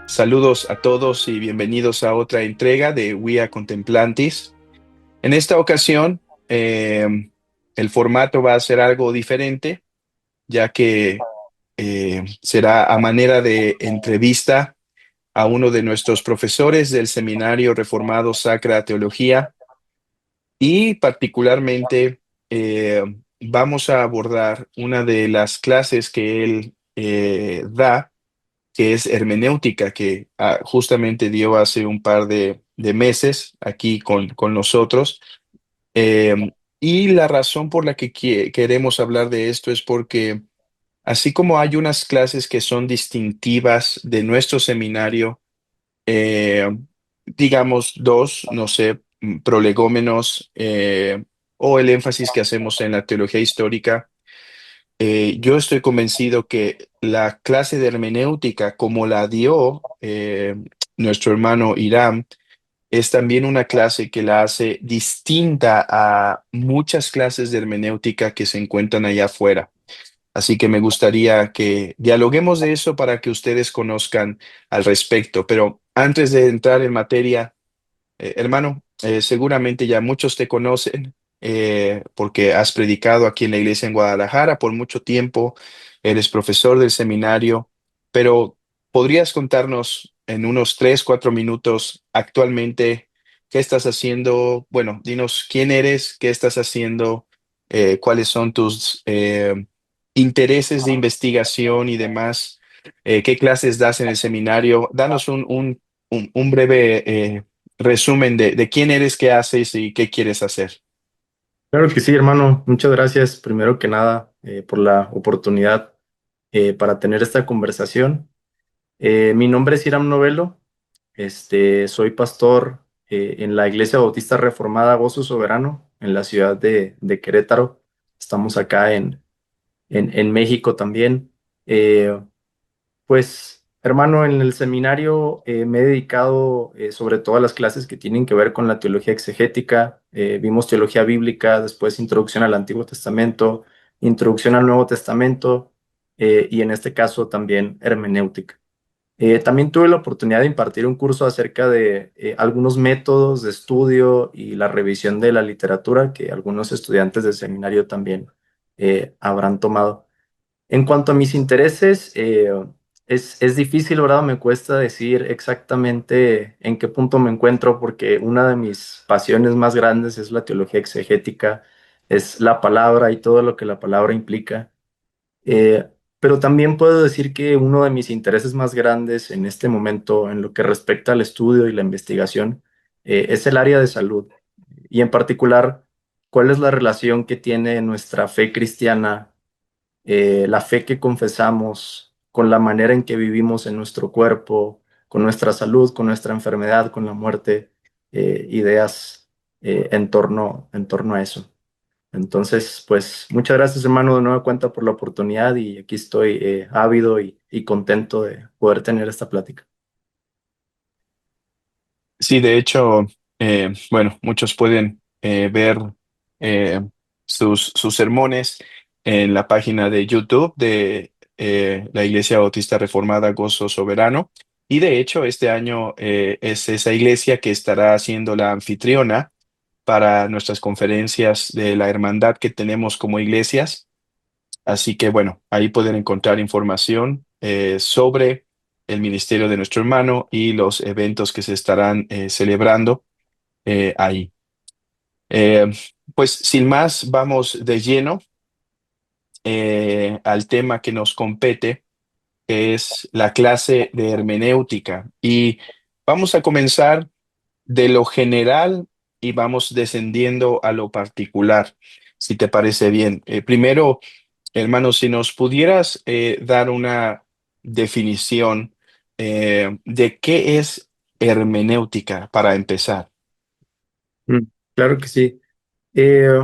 Saludos a todos y bienvenidos a otra entrega de Vía Contemplantis. En esta ocasión, el formato va a ser algo diferente, ya que será a manera de entrevista a uno de nuestros profesores del Seminario Reformado Sacra Teología y particularmente vamos a abordar una de las clases que él da, que es hermenéutica, que justamente dio hace un par de meses aquí con nosotros. Y la razón por la que queremos hablar de esto es porque así como hay unas clases que son distintivas de nuestro seminario, eh, digamos dos, no sé, prolegómenos, o el énfasis que hacemos en la teología histórica. Yo estoy convencido que la clase de hermenéutica, como la dio nuestro hermano Irán, es también una clase que la hace distinta a muchas clases de hermenéutica que se encuentran allá afuera. Así que me gustaría que dialoguemos de eso para que ustedes conozcan al respecto. Pero antes de entrar en materia, hermano, seguramente ya muchos te conocen porque has predicado aquí en la iglesia en Guadalajara por mucho tiempo, eres profesor del seminario, pero ¿podrías contarnos en unos 3, 4 minutos actualmente qué estás haciendo? Bueno, dinos quién eres, qué estás haciendo, cuáles son tus intereses de investigación y demás, qué clases das en el seminario. Danos un breve resumen de quién eres, qué haces y qué quieres hacer. Claro que sí, hermano. Muchas gracias, primero que nada, por la oportunidad para tener esta conversación. Mi nombre es Iram Novelo. Soy pastor en la Iglesia Bautista Reformada Gozo Soberano en la ciudad de Querétaro. Estamos acá en México también. Eh, pues, hermano, en el seminario me he dedicado sobre todo a las clases que tienen que ver con la teología exegética. Vimos teología bíblica, después introducción al Antiguo Testamento, introducción al Nuevo Testamento y en este caso también hermenéutica. También tuve la oportunidad de impartir un curso acerca de algunos métodos de estudio y la revisión de la literatura que algunos estudiantes del seminario también habrán tomado. En cuanto a mis intereses, es difícil, ¿verdad? Me cuesta decir exactamente en qué punto me encuentro porque una de mis pasiones más grandes es la teología exegética, es la palabra y todo lo que la palabra implica. Pero también puedo decir que uno de mis intereses más grandes en este momento en lo que respecta al estudio y la investigación es el área de salud y en particular, cuál es la relación que tiene nuestra fe cristiana, la fe que confesamos, con la manera en que vivimos en nuestro cuerpo, con nuestra salud, con nuestra enfermedad, con la muerte, ideas en torno a eso. Entonces, pues muchas gracias, hermano, de nueva cuenta por la oportunidad y aquí estoy ávido y contento de poder tener esta plática. Sí, de hecho, bueno, muchos pueden ver eh, sus sermones en la página de YouTube de la Iglesia Bautista Reformada Gozo Soberano. Y de hecho, este año es esa iglesia que estará siendo la anfitriona para nuestras conferencias de la hermandad que tenemos como iglesias. Así que bueno, ahí pueden encontrar información sobre el ministerio de nuestro hermano y los eventos que se estarán celebrando ahí. Eh, pues sin más, vamos de lleno al tema que nos compete, que es la clase de hermenéutica. Y vamos a comenzar de lo general y vamos descendiendo a lo particular, si te parece bien. Primero, hermano, si nos pudieras dar una definición de qué es hermenéutica para empezar. Mm, claro que sí. Eh,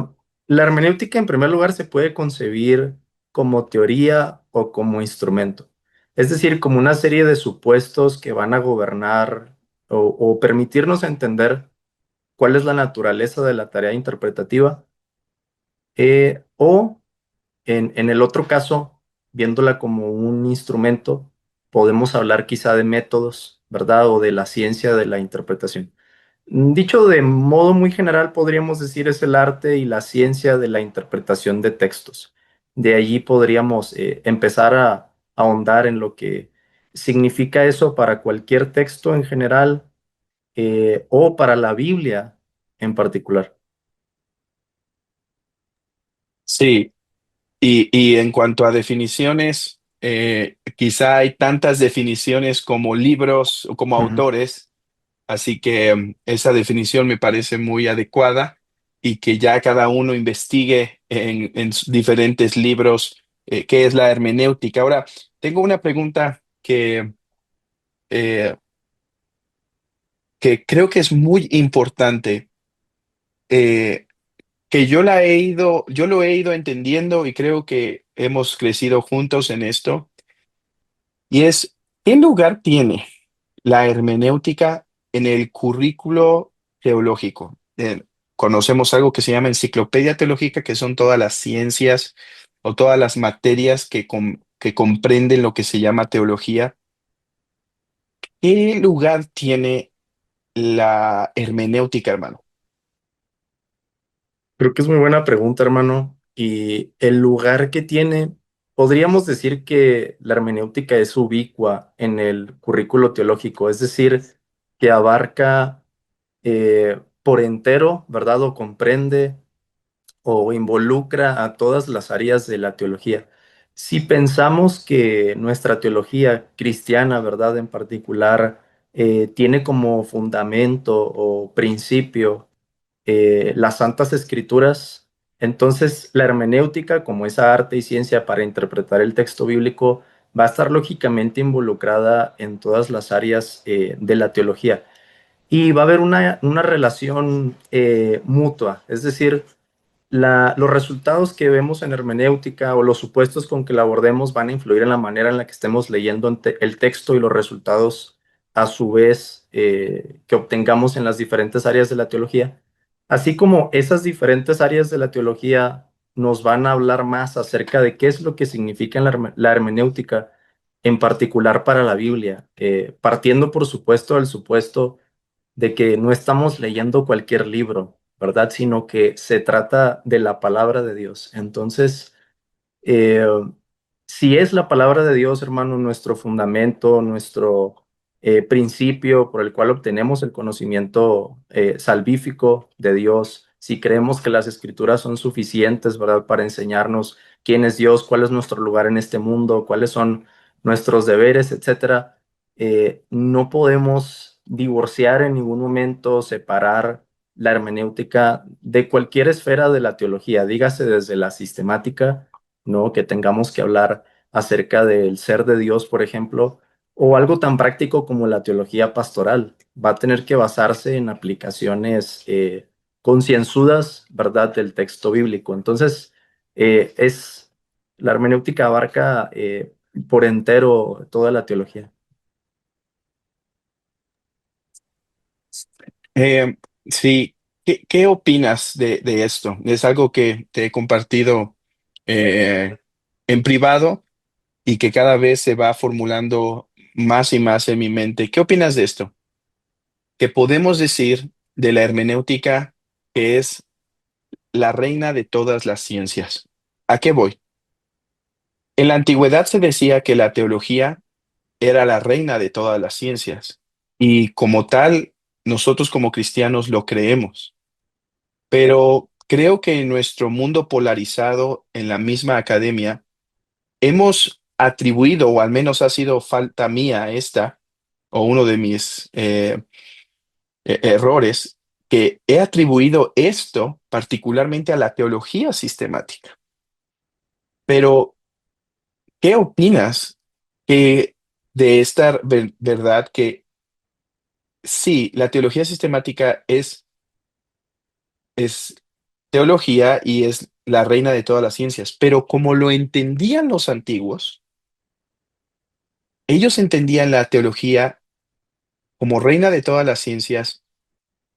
la hermenéutica, en primer lugar, se puede concebir como teoría o como instrumento. Es decir, como una serie de supuestos que van a gobernar o permitirnos entender cuál es la naturaleza de la tarea interpretativa. O en el otro caso, viéndola como un instrumento, podemos hablar quizá de métodos ¿verdad? O de la ciencia de la interpretación. Dicho de modo muy general, podríamos decir es el arte y la ciencia de la interpretación de textos. De allí podríamos empezar a ahondar en lo que significa eso para cualquier texto en general o para la Biblia en particular. Sí, y en cuanto a definiciones, quizá hay tantas definiciones como libros o como Ujú. autores, así que esa definición me parece muy adecuada y que ya cada uno investigue en sus diferentes libros qué es la hermenéutica. Ahora, tengo una pregunta eh, que creo que es muy importante, eh, que yo lo he ido entendiendo y creo que hemos crecido juntos en esto. Y es, ¿qué lugar tiene la hermenéutica en el currículo teológico? Conocemos algo que se llama enciclopedia teológica, que son todas las ciencias o todas las materias que comprenden lo que se llama teología. ¿Qué lugar tiene la hermenéutica, hermano? Creo que es muy buena pregunta, hermano. Y el lugar que tiene, podríamos decir que la hermenéutica es ubicua en el currículo teológico, es decir, que abarca por entero, ¿verdad? O comprende o involucra a todas las áreas de la teología. Si pensamos que nuestra teología cristiana, ¿verdad? En particular, tiene como fundamento o principio las Santas Escrituras, entonces la hermenéutica, como esa arte y ciencia para interpretar el texto bíblico, va a estar lógicamente involucrada en todas las áreas de la teología. Y va a haber una relación mutua, es decir, los resultados que vemos en hermenéutica o los supuestos con que la abordemos van a influir en la manera en la que estemos leyendo el texto y los resultados a su vez que obtengamos en las diferentes áreas de la teología. Así como esas diferentes áreas de la teología nos van a hablar más acerca de qué es lo que significa la hermenéutica, en particular para la Biblia, partiendo por supuesto del supuesto de que no estamos leyendo cualquier libro, ¿verdad? Sino que se trata de la palabra de Dios. Entonces, eh, si es la palabra de Dios, hermano, nuestro fundamento, nuestro principio por el cual obtenemos el conocimiento salvífico de Dios, si creemos que las escrituras son suficientes, ¿verdad?, para enseñarnos quién es Dios, cuál es nuestro lugar en este mundo, cuáles son nuestros deberes, etcétera, no podemos divorciar en ningún momento, separar la hermenéutica de cualquier esfera de la teología, dígase desde la sistemática, ¿no? Que tengamos que hablar acerca del ser de Dios, por ejemplo, o algo tan práctico como la teología pastoral. Va a tener que basarse en aplicaciones concienzudas, ¿verdad?, del texto bíblico. Entonces, la hermenéutica abarca por entero toda la teología. Eh, sí, ¿qué opinas de esto? Es algo que te he compartido eh, en privado y que cada vez se va formulando más y más en mi mente. ¿Qué opinas de esto? Que podemos decir de la hermenéutica que es la reina de todas las ciencias. ¿A qué voy? En la antigüedad se decía que la teología era la reina de todas las ciencias y como tal, nosotros como cristianos lo creemos. Pero creo que en nuestro mundo polarizado, en la misma academia, hemos atribuido, o al menos ha sido falta mía esta, o uno de mis errores, que he atribuido esto particularmente a la teología sistemática. Pero, ¿qué opinas que de esta verdad que sí, la teología sistemática es teología y es la reina de todas las ciencias, pero como lo entendían los antiguos, ellos entendían la teología como reina de todas las ciencias,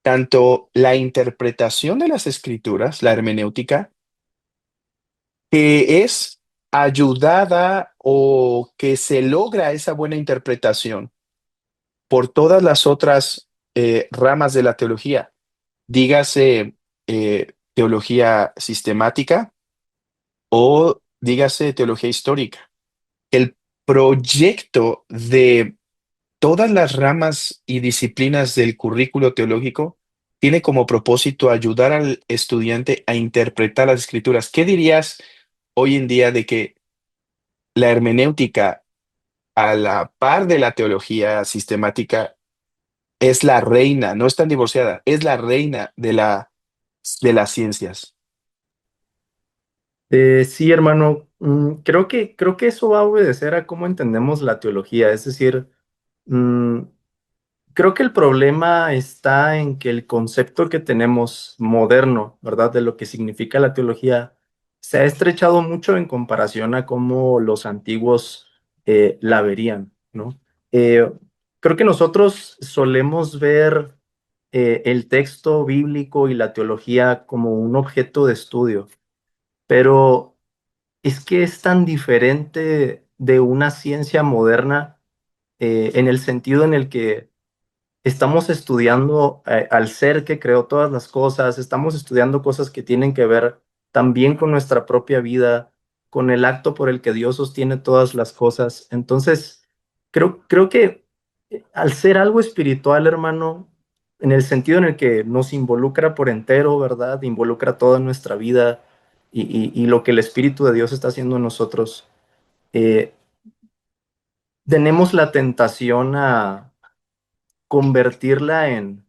tanto la interpretación de las escrituras, la hermenéutica, que es ayudada o que se logra esa buena interpretación por todas las otras ramas de la teología, dígase teología sistemática o dígase teología histórica. El proyecto de todas las ramas y disciplinas del currículo teológico tiene como propósito ayudar al estudiante a interpretar las escrituras. ¿Qué dirías hoy en día de que la hermenéutica, a la par de la teología sistemática, es la reina, no están divorciada, es la reina de las ciencias? Sí, hermano, creo que eso va a obedecer a cómo entendemos la teología. Es decir, mm, creo que el problema está en que el concepto que tenemos moderno, ¿verdad? De lo que significa la teología, se ha estrechado mucho en comparación a cómo los antiguos la verían, ¿no? Eh, Creo que nosotros solemos ver el texto bíblico y la teología como un objeto de estudio, pero es que es tan diferente de una ciencia moderna en el sentido en el que estamos estudiando al ser que creó todas las cosas, estamos estudiando cosas que tienen que ver también con nuestra propia vida, con el acto por el que Dios sostiene todas las cosas. Entonces, creo que al ser algo espiritual, hermano, en el sentido en el que nos involucra por entero, ¿verdad? Involucra toda nuestra vida y lo que el Espíritu de Dios está haciendo en nosotros, eh, tenemos la tentación a convertirla en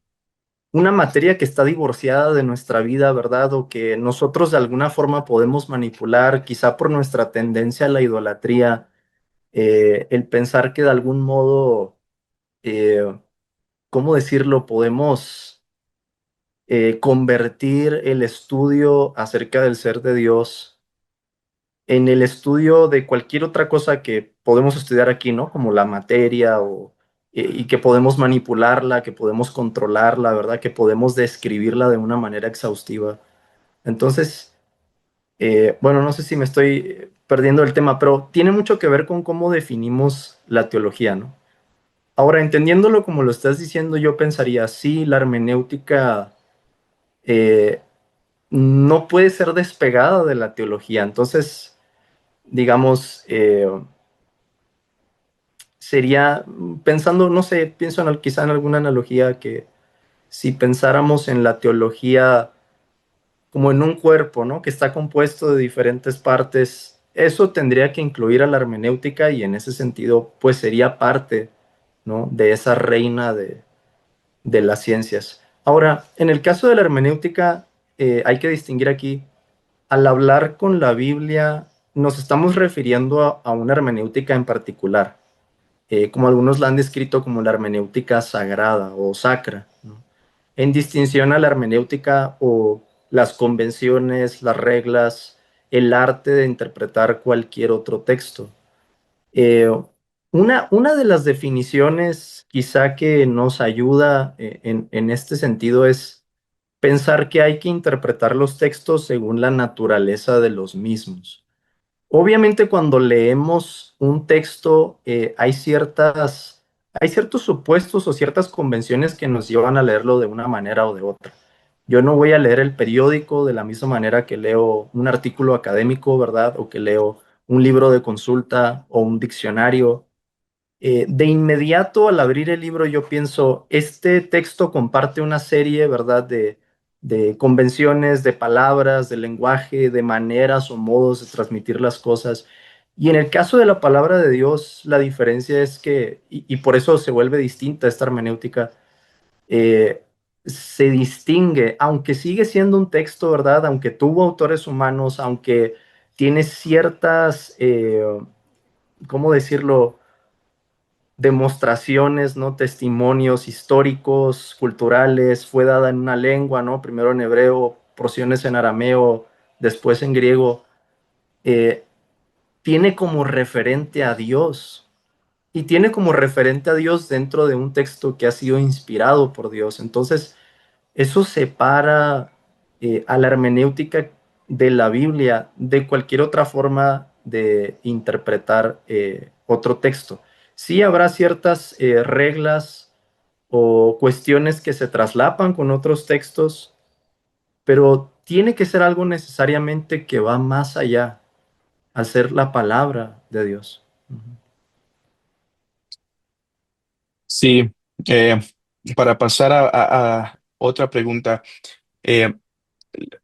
una materia que está divorciada de nuestra vida, ¿verdad? O que nosotros de alguna forma podemos manipular, quizá por nuestra tendencia a la idolatría, el pensar que de algún modo, eh, ¿cómo decirlo? Podemos convertir el estudio acerca del ser de Dios en el estudio de cualquier otra cosa que podemos estudiar aquí, ¿no? Como la materia o, y que podemos manipularla, que podemos controlarla, ¿verdad? Que podemos describirla de una manera exhaustiva. Entonces, bueno, no sé si me estoy perdiendo el tema, pero tiene mucho que ver con cómo definimos la teología, ¿no? Ahora, entendiéndolo como lo estás diciendo, yo pensaría, sí, la hermenéutica eh, no puede ser despegada de la teología. Entonces, digamos, sería pensando, no sé, pienso en, quizá en alguna analogía que si pensáramos en la teología como en un cuerpo, ¿no? Que está compuesto de diferentes partes, eso tendría que incluir a la hermenéutica y en ese sentido, pues sería parte, ¿no? De esa reina de las ciencias. Ahora, en el caso de la hermenéutica, hay que distinguir aquí, al hablar con la Biblia, nos estamos refiriendo a una hermenéutica en particular, como algunos la han descrito como la hermenéutica sagrada o sacra, ¿no? En distinción a la hermenéutica o las convenciones, las reglas, el arte de interpretar cualquier otro texto. Eh, una de las definiciones quizá que nos ayuda en este sentido es pensar que hay que interpretar los textos según la naturaleza de los mismos. Obviamente cuando leemos un texto hay ciertos supuestos o ciertas convenciones que nos llevan a leerlo de una manera o de otra. Yo no voy a leer el periódico de la misma manera que leo un artículo académico, ¿verdad? O que leo un libro de consulta o un diccionario. De inmediato al abrir el libro yo pienso, este texto comparte una serie, ¿verdad? De convenciones, de palabras, de lenguaje, de maneras o modos de transmitir las cosas. Y en el caso de la palabra de Dios, la diferencia es que, y por eso se vuelve distinta esta hermenéutica, se distingue, aunque sigue siendo un texto, ¿verdad? Aunque tuvo autores humanos, aunque tiene ciertas, ¿cómo decirlo? Demostraciones, ¿no? Testimonios históricos, culturales, fue dada en una lengua, ¿no? Primero en hebreo, porciones en arameo, después en griego, eh, tiene como referente a Dios y tiene como referente a Dios dentro de un texto que ha sido inspirado por Dios. Entonces, eso separa a la hermenéutica de la Biblia de cualquier otra forma de interpretar otro texto. Sí habrá ciertas reglas o cuestiones que se traslapan con otros textos, pero tiene que ser algo necesariamente que va más allá, al ser la palabra de Dios. Ujú. Sí, eh, para pasar a otra pregunta, eh,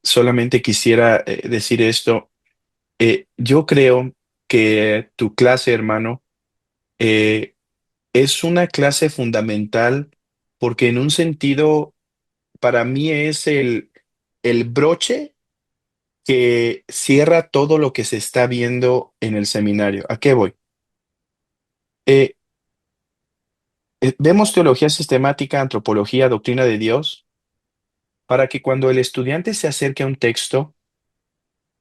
solamente quisiera decir esto. Yo creo que tu clase, hermano, eh, es una clase fundamental porque en un sentido, para mí es el broche que cierra todo lo que se está viendo en el seminario. ¿A qué voy? Eh, Vemos teología sistemática, antropología, doctrina de Dios, para que cuando el estudiante se acerque a un texto,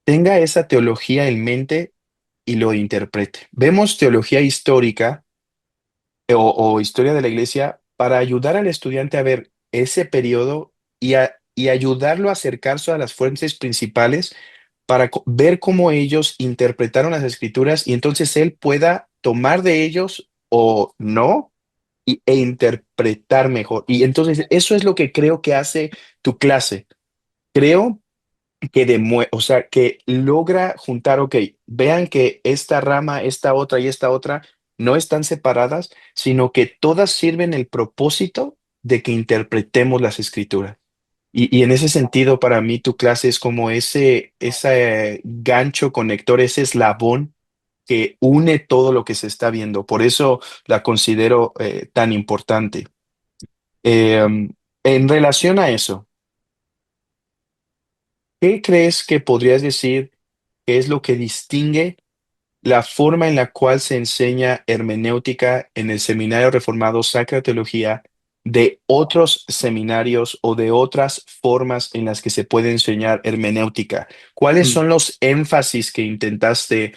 tenga esa teología en mente y lo interprete. Vemos teología histórica o historia de la iglesia para ayudar al estudiante a ver ese periodo y ayudarlo a acercarse a las fuentes principales para ver cómo ellos interpretaron las escrituras y entonces él pueda tomar de ellos o no e interpretar mejor. Y entonces eso es lo que creo que hace tu clase. Creo o sea, que logra juntar, ok, vean que esta rama, esta otra y esta otra no están separadas, sino que todas sirven el propósito de que interpretemos las escrituras. Y en ese sentido, para mí, tu clase es como ese gancho conector, ese eslabón que une todo lo que se está viendo. Por eso la considero tan importante. En relación a eso, ¿qué crees que podrías decir que es lo que distingue la forma en la cual se enseña hermenéutica en el Seminario Reformado Sacra Teología de otros seminarios o de otras formas en las que se puede enseñar hermenéutica? ¿Cuáles Mm. son los énfasis que intentaste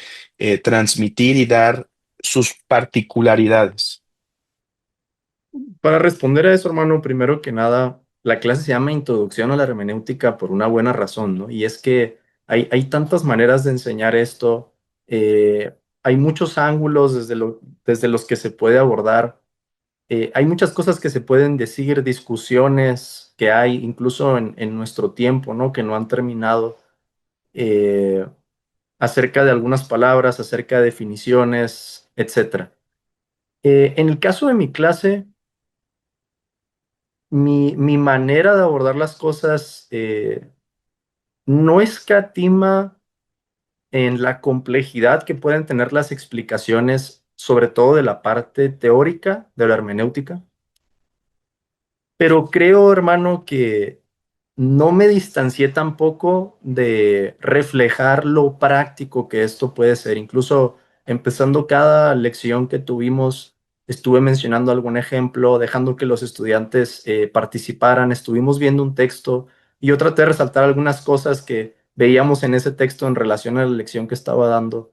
transmitir y dar sus particularidades? Para responder a eso, hermano, primero que nada, la clase se llama Introducción a la Hermenéutica por una buena razón, ¿no? Y es que hay tantas maneras de enseñar esto, hay muchos ángulos desde los que se puede abordar, hay muchas cosas que se pueden decir, discusiones que hay incluso en nuestro tiempo, ¿no? Que no han terminado, eh, acerca de algunas palabras, acerca de definiciones, etcétera. En el caso de mi clase, mi manera de abordar las cosas no escatima en la complejidad que pueden tener las explicaciones, sobre todo de la parte teórica de la hermenéutica, pero creo, hermano, que no me distancié tampoco de reflejar lo práctico que esto puede ser. Incluso empezando cada lección que tuvimos, estuve mencionando algún ejemplo, dejando que los estudiantes participaran, estuvimos viendo un texto y yo traté de resaltar algunas cosas que veíamos en ese texto en relación a la lección que estaba dando.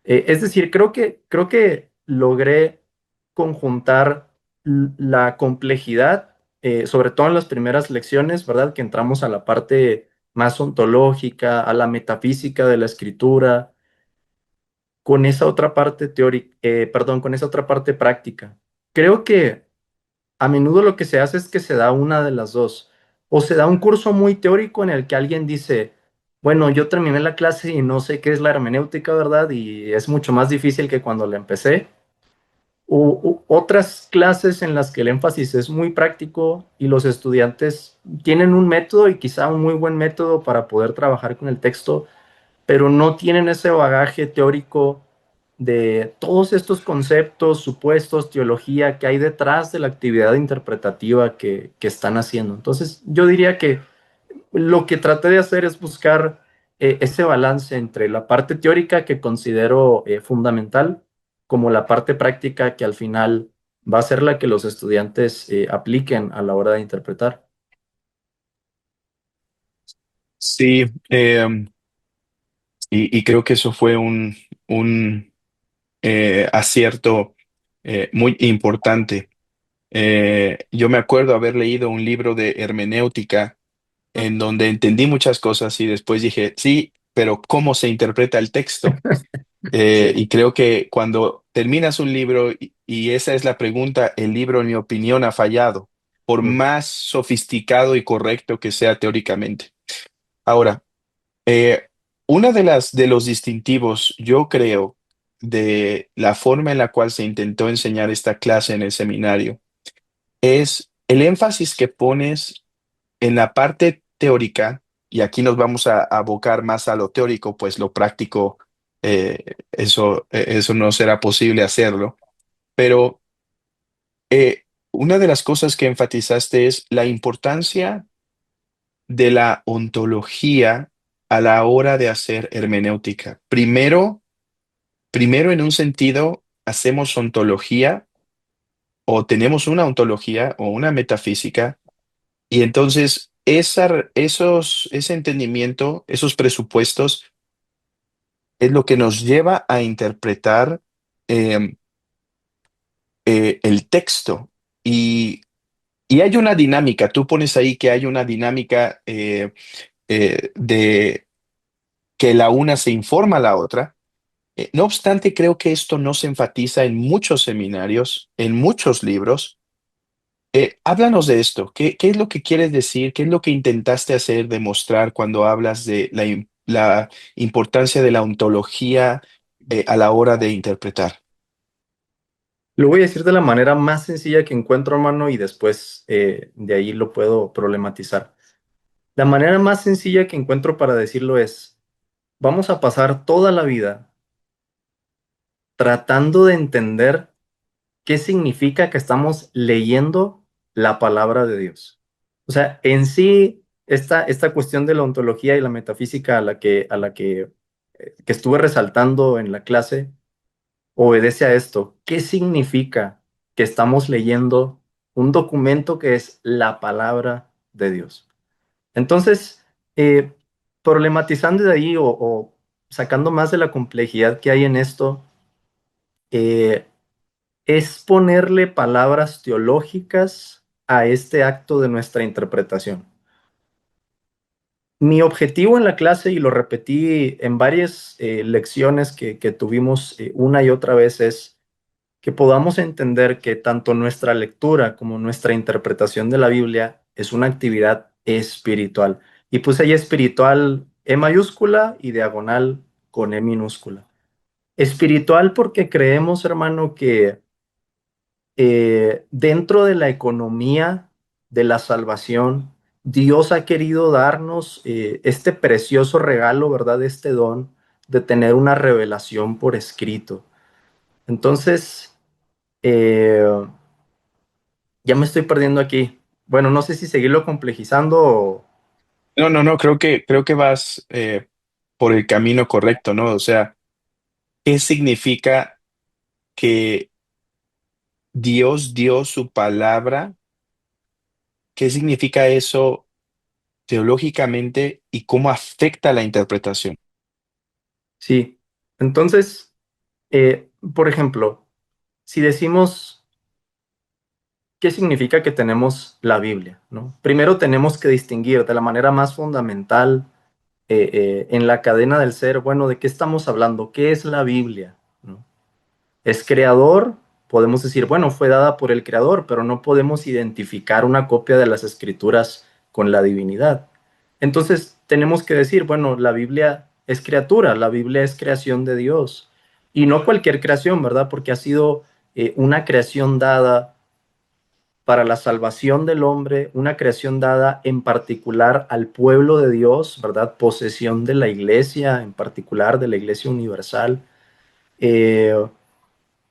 Es decir, creo que logré conjuntar la complejidad, sobre todo en las primeras lecciones, ¿verdad? Que entramos a la parte más ontológica, a la metafísica de la escritura, con esa otra parte teórica, perdón, con esa otra parte práctica. Creo que a menudo lo que se hace es que se da una de las dos. O se da un curso muy teórico en el que alguien dice, bueno, yo terminé la clase y no sé qué es la hermenéutica, ¿verdad? Y es mucho más difícil que cuando la empecé. O otras clases en las que el énfasis es muy práctico y los estudiantes tienen un método y quizá un muy buen método para poder trabajar con el texto, pero no tienen ese bagaje teórico de todos estos conceptos, supuestos, teología que hay detrás de la actividad interpretativa que están haciendo. Entonces, yo diría que lo que traté de hacer es buscar ese balance entre la parte teórica que considero fundamental, como la parte práctica que al final va a ser la que los estudiantes apliquen a la hora de interpretar. Sí, y creo que eso fue un acierto muy importante. Yo me acuerdo haber leído un libro de hermenéutica en donde entendí muchas cosas y después dije, sí, pero ¿cómo se interpreta el texto? Sí. Y creo que cuando terminas un libro y esa es la pregunta, el libro, en mi opinión, ha fallado. por Mm. más sofisticado y correcto que sea teóricamente. Ahora, eh, una de los distintivos, yo creo, de la forma en la cual se intentó enseñar esta clase en el seminario es el énfasis que pones en la parte teórica, y aquí nos vamos a abocar más a lo teórico, pues lo práctico, eso no será posible hacerlo, pero una de las cosas que enfatizaste es la importancia de la ontología a la hora de hacer hermenéutica. Primero en un sentido, hacemos ontología o tenemos una ontología o una metafísica. Y entonces, ese entendimiento, esos presupuestos, es lo que nos lleva a interpretar eh, el texto. Y hay una dinámica, tú pones ahí que hay una dinámica de que la una se informa a la otra. No obstante, creo que esto no se enfatiza en muchos seminarios, en muchos libros. Háblanos de esto. ¿Qué es lo que quieres decir? ¿Qué es lo que intentaste hacer, demostrar cuando hablas de la importancia de la ontología a la hora de interpretar? Lo voy a decir de la manera más sencilla que encuentro, hermano, y después de ahí lo puedo problematizar. La manera más sencilla que encuentro para decirlo es, vamos a pasar toda la vida tratando de entender qué significa que estamos leyendo la palabra de Dios. O sea, en sí, esta cuestión de la ontología y la metafísica que estuve resaltando en la clase obedece a esto. ¿Qué significa que estamos leyendo un documento que es la palabra de Dios? Entonces, eh, problematizando de ahí o sacando más de la complejidad que hay en esto, eh, es ponerle palabras teológicas a este acto de nuestra interpretación. Mi objetivo en la clase, y lo repetí en varias lecciones que tuvimos una y otra vez, es que podamos entender que tanto nuestra lectura como nuestra interpretación de la Biblia es una actividad espiritual. Y puse ahí espiritual E mayúscula y diagonal con E minúscula. Espiritual porque creemos, hermano, que dentro de la economía de la salvación, Dios ha querido darnos este precioso regalo, ¿verdad? Este don de tener una revelación por escrito. Entonces, eh, ya me estoy perdiendo aquí. Bueno, no sé si seguirlo complejizando o... No, no, no, creo que vas por el camino correcto, ¿no? O sea, ¿qué significa que Dios dio su palabra? ¿Qué significa eso teológicamente y cómo afecta la interpretación? Sí. Entonces, por ejemplo, si decimos, ¿qué significa que tenemos la Biblia? ¿No? Primero tenemos que distinguir de la manera más fundamental en la cadena del ser, bueno, ¿de qué estamos hablando? ¿Qué es la Biblia? ¿No? ¿Es creador? Podemos decir, bueno, fue dada por el creador, pero no podemos identificar una copia de las escrituras con la divinidad. Entonces tenemos que decir, bueno, la Biblia es criatura, la Biblia es creación de Dios. Y no cualquier creación, ¿verdad? Porque ha sido una creación dada para la salvación del hombre, una creación dada en particular al pueblo de Dios, ¿verdad? Posesión de la iglesia, en particular de la iglesia universal. Eh,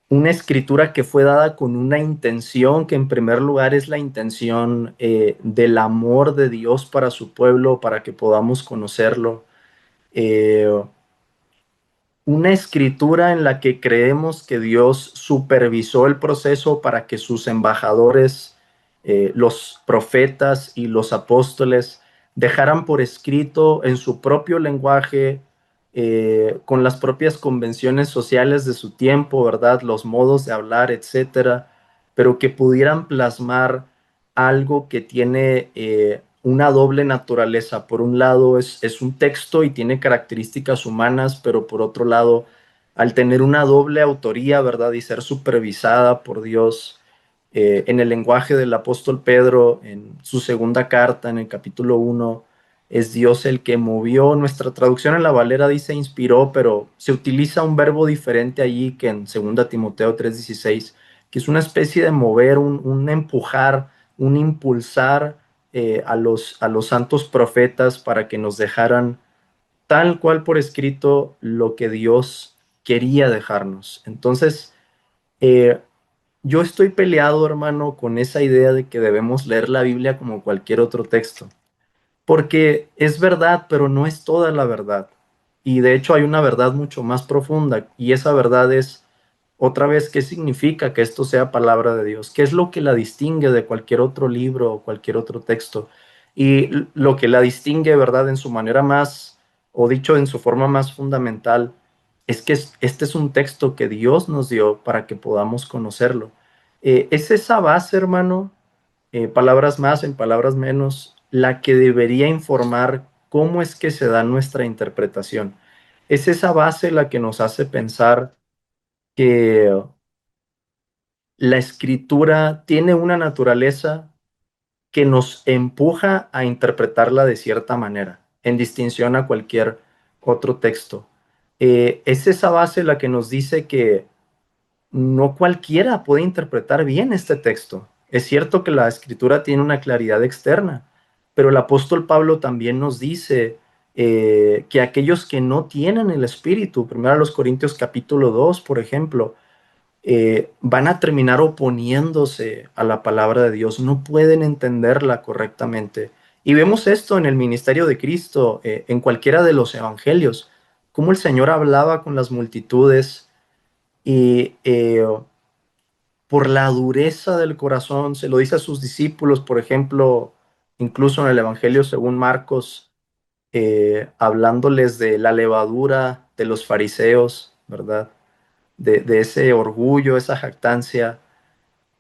una escritura que fue dada con una intención, que en primer lugar es la intención del amor de Dios para su pueblo, para que podamos conocerlo. Eh, una escritura en la que creemos que Dios supervisó el proceso para que sus embajadores, los profetas y los apóstoles, dejaran por escrito en su propio lenguaje, con las propias convenciones sociales de su tiempo, ¿verdad? Los modos de hablar, etcétera, pero que pudieran plasmar algo que tiene una doble naturaleza. Por un lado es un texto y tiene características humanas, pero por otro lado, al tener una doble autoría, ¿verdad? Y ser supervisada por Dios, En el lenguaje del apóstol Pedro, en su segunda carta, en el capítulo 1, es Dios el que movió. Nuestra traducción en la Valera dice inspiró, pero se utiliza un verbo diferente allí que en segunda Timoteo 3:16, que es una especie de mover, un empujar, un impulsar a los santos profetas para que nos dejaran tal cual por escrito lo que Dios quería dejarnos. Entonces, eh, yo estoy peleado, hermano, con esa idea de que debemos leer la Biblia como cualquier otro texto, porque es verdad, pero no es toda la verdad. Y de hecho hay una verdad mucho más profunda, y esa verdad es, otra vez, ¿qué significa que esto sea palabra de Dios? ¿Qué es lo que la distingue de cualquier otro libro o cualquier otro texto? Y lo que la distingue, ¿verdad? En su manera más, o dicho en su forma más fundamental, es que este es un texto que Dios nos dio para que podamos conocerlo. Es esa base, hermano, palabras más en palabras menos, la que debería informar cómo es que se da nuestra interpretación. Es esa base la que nos hace pensar que la escritura tiene una naturaleza que nos empuja a interpretarla de cierta manera, en distinción a cualquier otro texto. Es esa base la que nos dice que no cualquiera puede interpretar bien este texto. Es cierto que la escritura tiene una claridad externa, pero el apóstol Pablo también nos dice que aquellos que no tienen el Espíritu, primero a los Corintios capítulo 2, por ejemplo, van a terminar oponiéndose a la palabra de Dios, no pueden entenderla correctamente. Y vemos esto en el ministerio de Cristo, en cualquiera de los evangelios, cómo el Señor hablaba con las multitudes y por la dureza del corazón, se lo dice a sus discípulos, por ejemplo, incluso en el Evangelio según Marcos, hablándoles de la levadura de los fariseos, ¿verdad? De ese orgullo, esa jactancia,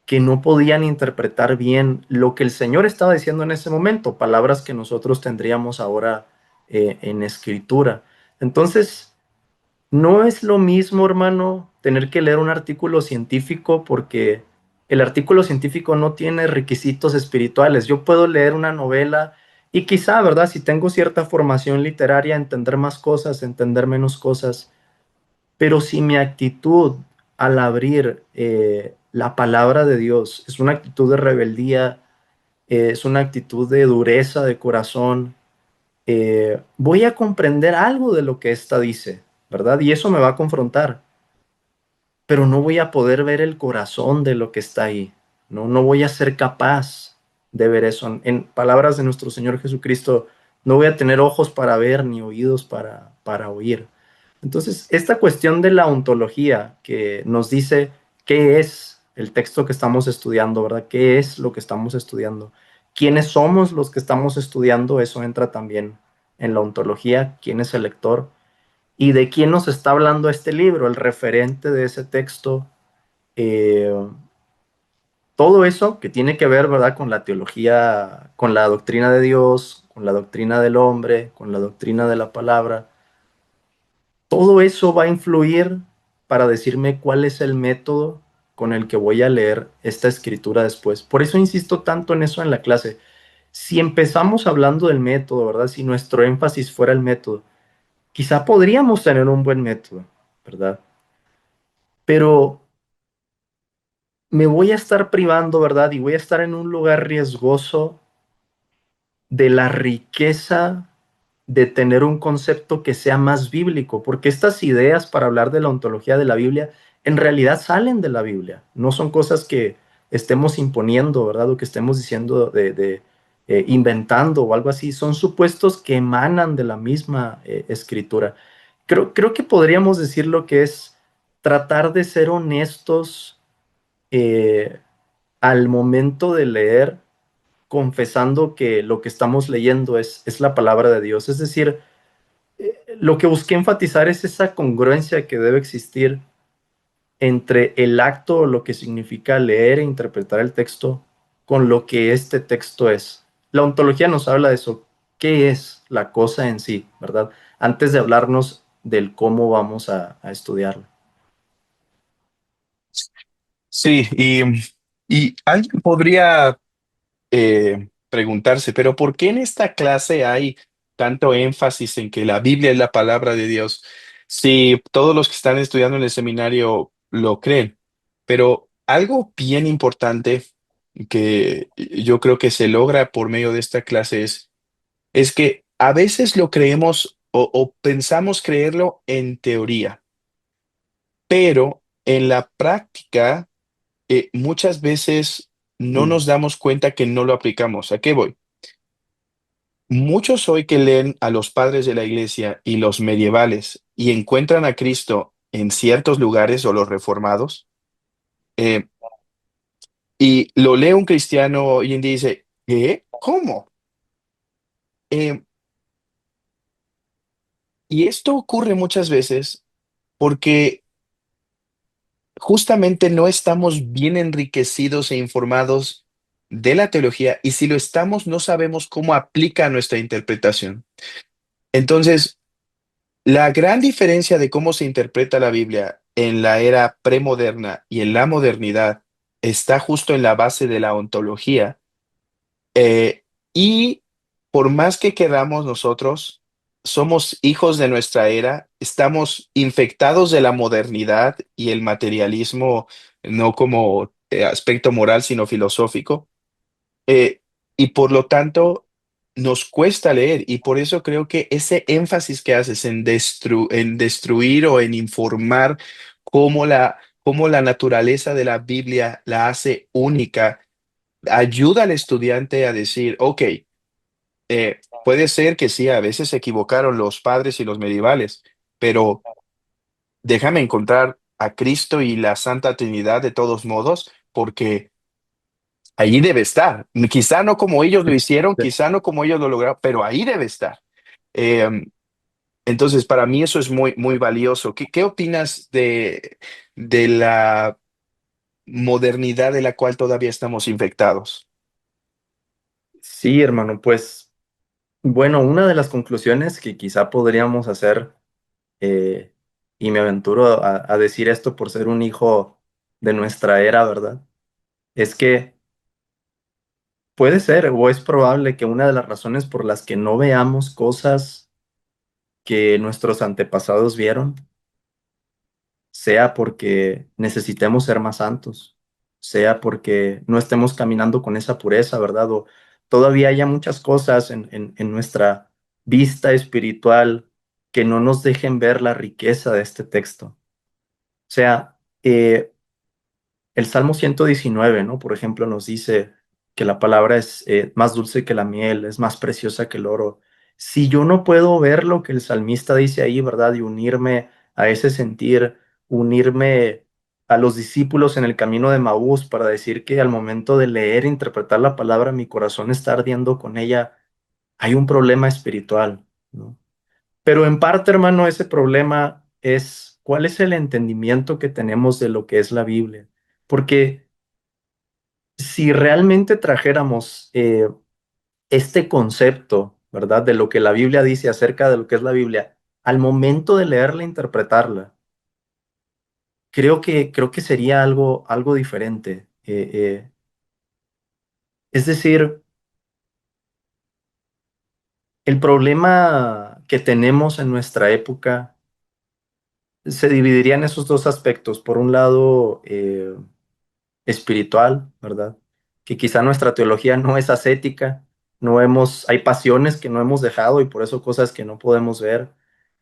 que no podían interpretar bien lo que el Señor estaba diciendo en ese momento, palabras que nosotros tendríamos ahora en escritura. Entonces, no es lo mismo, hermano, tener que leer un artículo científico porque el artículo científico no tiene requisitos espirituales. Yo puedo leer una novela y quizá, ¿verdad? Si tengo cierta formación literaria, entender más cosas, entender menos cosas, pero si mi actitud al abrir la palabra de Dios es una actitud de rebeldía, es una actitud de dureza de corazón, voy a comprender algo de lo que ésta dice, ¿verdad? Y eso me va a confrontar, pero no voy a poder ver el corazón de lo que está ahí, ¿no? No voy a ser capaz de ver eso. En palabras de nuestro Señor Jesucristo, no voy a tener ojos para ver ni oídos para oír. Entonces, esta cuestión de la ontología que nos dice qué es el texto que estamos estudiando, ¿verdad? ¿Qué es lo que estamos estudiando? ¿Quiénes somos los que estamos estudiando? Eso entra también en la ontología. ¿Quién es el lector? ¿Y de quién nos está hablando este libro? El referente de ese texto. Eh, Todo eso que tiene que ver, ¿verdad? Con la teología, con la doctrina de Dios, con la doctrina del hombre, con la doctrina de la palabra. Todo eso va a influir para decirme cuál es el método con el que voy a leer esta escritura después. Por eso insisto tanto en eso en la clase. Si empezamos hablando del método, ¿verdad? Si nuestro énfasis fuera el método, quizá podríamos tener un buen método, ¿verdad? Pero me voy a estar privando, ¿verdad? Y voy a estar en un lugar riesgoso de la riqueza de tener un concepto que sea más bíblico, porque estas ideas para hablar de la ontología de la Biblia en realidad salen de la Biblia, no son cosas que estemos imponiendo, ¿verdad? O que estemos diciendo inventando o algo así, son supuestos que emanan de la misma escritura. Creo que podríamos decir lo que es tratar de ser honestos eh, al momento de leer, confesando que lo que estamos leyendo es la palabra de Dios. Es decir, lo que busqué enfatizar es esa congruencia que debe existir entre el acto o lo que significa leer e interpretar el texto con lo que este texto es. La ontología nos habla de eso. ¿Qué es la cosa en sí, verdad? Antes de hablarnos del cómo vamos a estudiarla. Sí, Y alguien podría preguntarse, pero ¿por qué en esta clase hay tanto énfasis en que la Biblia es la palabra de Dios? Si todos los que están estudiando en el seminario lo creen, pero algo bien importante que yo creo que se logra por medio de esta clase es que a veces lo creemos o pensamos creerlo en teoría, pero en la práctica muchas veces no Mm. nos damos cuenta que no lo aplicamos. ¿A qué voy? Muchos hoy que leen a los padres de la iglesia y los medievales y encuentran a Cristo en ciertos lugares o los reformados, eh, y lo lee un cristiano hoy en día y dice, ¿qué? ¿Cómo? Eh, y esto ocurre muchas veces porque justamente no estamos bien enriquecidos e informados de la teología y si lo estamos no sabemos cómo aplica nuestra interpretación. Entonces, la gran diferencia de cómo se interpreta la Biblia en la era premoderna y en la modernidad está justo en la base de la ontología. eh, y por más que queramos nosotros, somos hijos de nuestra era, estamos infectados de la modernidad y el materialismo, no como aspecto moral, sino filosófico. Eh, y por lo tanto, nos cuesta leer y por eso creo que ese énfasis que haces en, en destruir o en informar cómo la naturaleza de la Biblia la hace única, ayuda al estudiante a decir, ok, puede ser que sí, a veces se equivocaron los padres y los medievales, pero déjame encontrar a Cristo y la Santa Trinidad de todos modos, porque allí debe estar. Quizá no como ellos lo hicieron, quizá no como ellos lo lograron, pero ahí debe estar. Eh, entonces, para mí eso es muy, muy valioso. ¿Qué opinas de la modernidad de la cual todavía estamos infectados? Sí, hermano, pues bueno, una de las conclusiones que quizá podríamos hacer, eh, y me aventuro a decir esto por ser un hijo de nuestra era, ¿verdad? Es que puede ser o es probable que una de las razones por las que no veamos cosas que nuestros antepasados vieron sea porque necesitemos ser más santos, sea porque no estemos caminando con esa pureza, ¿verdad? O todavía haya muchas cosas en nuestra vista espiritual que no nos dejen ver la riqueza de este texto. O sea, el Salmo 119, ¿no? Por ejemplo, nos dice que la palabra es más dulce que la miel, es más preciosa que el oro. Si yo no puedo ver lo que el salmista dice ahí, ¿verdad? Y unirme a ese sentir, unirme a los discípulos en el camino de Maús para decir que al momento de leer e interpretar la palabra, mi corazón está ardiendo con ella, hay un problema espiritual, ¿no? Pero en parte, hermano, ese problema es cuál es el entendimiento que tenemos de lo que es la Biblia. Porque si realmente trajéramos este concepto, ¿verdad? De lo que la Biblia dice acerca de lo que es la Biblia, al momento de leerla e interpretarla, creo que sería algo diferente. Es decir, el problema que tenemos en nuestra época se dividiría en esos dos aspectos. Por un lado, espiritual, ¿verdad? Que quizá nuestra teología no es ascética, hay pasiones que no hemos dejado y por eso cosas que no podemos ver.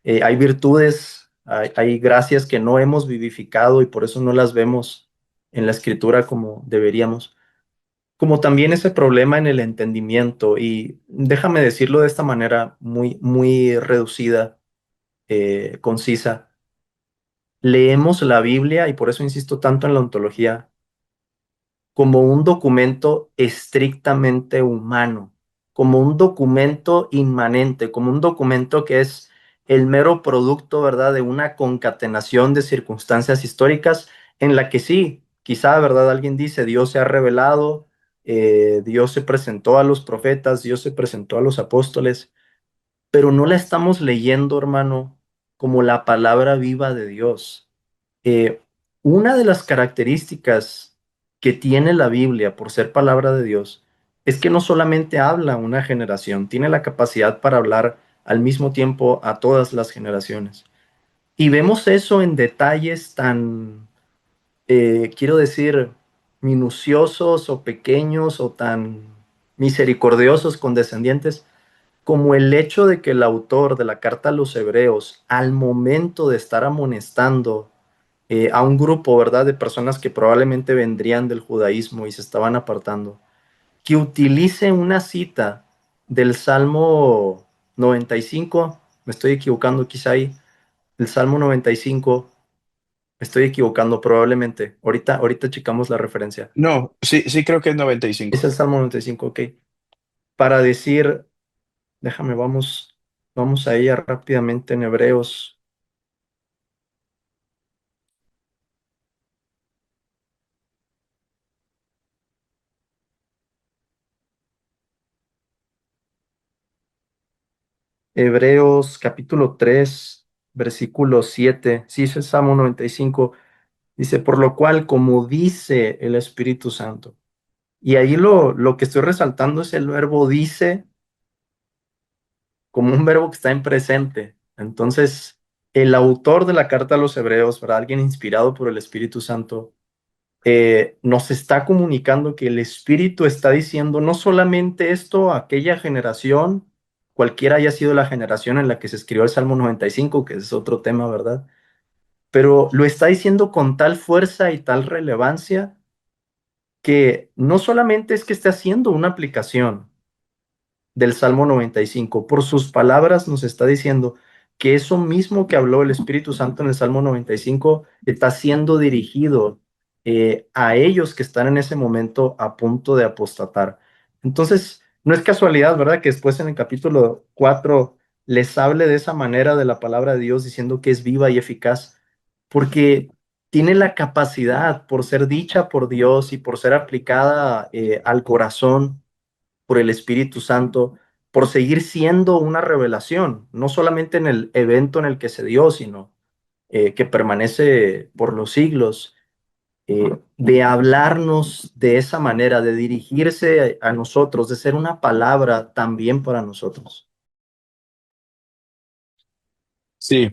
Hay virtudes, hay gracias que no hemos vivificado y por eso no las vemos en la escritura como deberíamos. Como también ese problema en el entendimiento y déjame decirlo de esta manera muy, muy reducida, concisa. Leemos la Biblia y por eso insisto tanto en la ontología como un documento estrictamente humano, como un documento inmanente, como un documento que es el mero producto, ¿verdad?, de una concatenación de circunstancias históricas en la que sí, quizá, ¿verdad?, alguien dice, Dios se ha revelado, Dios se presentó a los profetas, Dios se presentó a los apóstoles, pero no la estamos leyendo, hermano, como la palabra viva de Dios. Eh, una de las características que tiene la Biblia por ser palabra de Dios es que no solamente habla a una generación, tiene la capacidad para hablar al mismo tiempo a todas las generaciones. Y vemos eso en detalles tan, quiero decir, minuciosos o pequeños o tan misericordiosos con descendientes, como el hecho de que el autor de la carta a los hebreos, al momento de estar amonestando a un grupo, ¿verdad?, de personas que probablemente vendrían del judaísmo y se estaban apartando, que utilice una cita del Salmo 95, me estoy equivocando quizá ahí, el Salmo 95, me estoy equivocando probablemente, ahorita checamos la referencia. No, sí, sí creo que es noventa y Es cinco. el Salmo 95, ok. Para decir, déjame, vamos a ella rápidamente en Hebreos. Hebreos capítulo 3 versículo 7. Sí, es el Salmo 95. Dice, por lo cual, como dice el Espíritu Santo. Y ahí lo que estoy resaltando es el verbo dice como un verbo que está en presente. Entonces, el autor de la carta a los Hebreos, para alguien inspirado por el Espíritu Santo, nos está comunicando que el Espíritu está diciendo no solamente esto a aquella generación, cualquiera haya sido la generación en la que se escribió el Salmo 95, que es otro tema, ¿verdad? Pero lo está diciendo con tal fuerza y tal relevancia que no solamente es que esté haciendo una aplicación del Salmo 95, por sus palabras nos está diciendo que eso mismo que habló el Espíritu Santo en el Salmo 95 está siendo dirigido a ellos que están en ese momento a punto de apostatar. Entonces, no es casualidad, ¿verdad? Que después en el capítulo 4 les hable de esa manera de la palabra de Dios diciendo que es viva y eficaz, porque tiene la capacidad por ser dicha por Dios y por ser aplicada al corazón por el Espíritu Santo, por seguir siendo una revelación, no solamente en el evento en el que se dio, sino que permanece por los siglos, de hablarnos de esa manera, de dirigirse a nosotros, de ser una palabra también para nosotros. Sí,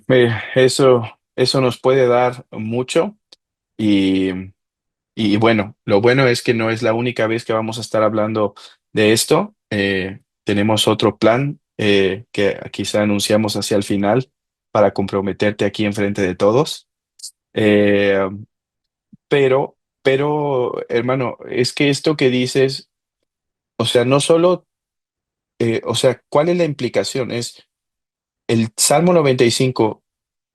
eso nos puede dar mucho y, y bueno, lo bueno es que no es la única vez que vamos a estar hablando de esto. Tenemos otro plan que quizá anunciamos hacia el final para comprometerte aquí enfrente de todos. Eh, pero, hermano, es que esto que dices, o sea, no solo, o sea, ¿cuál es la implicación? Es el Salmo 95